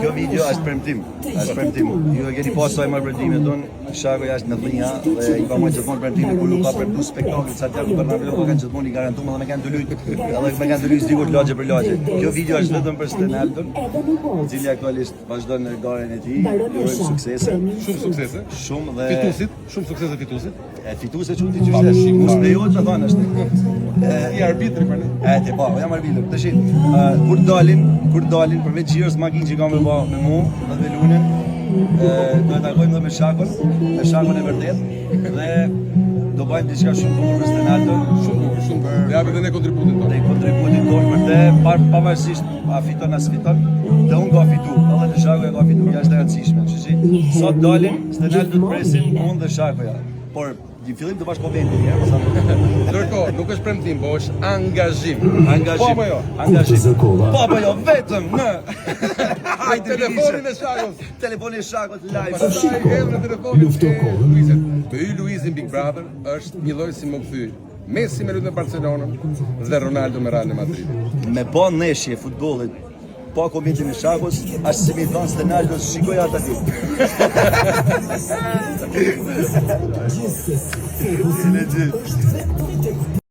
Kjo video është premtim, Ju e keni pasur më premtimin ton, Shaku jashtë në dhënia dhe I ka marrë gjithmonë premtimin kur nuk ka premtuar spektakël Santiago Bernabeu, kanë gjithmonë I garantuar dhe më kanë të luajtur, edhe më kanë të luajtur diku lagje për lagje. Kjo video është vetëm për Stenaldon, I cili aktualisht vazhdon në garën e tij, urojmë suksese. Shumë suksese. Shumë dhe fituesit, shumë suksese fituesit. Fituese çu ti gjysh. Mos lejohet të thonë është. I arbitri për ne. Po, jam arbitër. Tash kur dalin përveç Xhiros Magin që kam me mua dhe me Lunën, do të takojmë edhe me Shakun e vërtet dhe do bëjmë diçka shumë bukur për Stenaldon, Shumë për japim edhe ne kontributin tonë. Ne kontributin tonë për të pavarësisht a fiton as fiton, dhe unë ka fitu, edhe dhe Shaku ka fitu, ja është e rëndësishme. Kështu që sot dalin, Stenaldon presin unë dhe Shakuja. Por në fillim të bash komentin, Ndërkohë, nuk është premtim, po është angazhim. Po apo jo? Angazhim. Po apo jo, vetëm në telefonin e Shakut. Telefonin e Shakut live. Emri telefonit e Luizit. Me Luizin Big Brother është një lloj si më kthy. Messi me lutë me Barcelonën dhe Ronaldo me Real Madrid. Me pa neshje futbollit, pa komentin e Shakut, as si mi thon Ronaldo shikoj ata ti. Legit.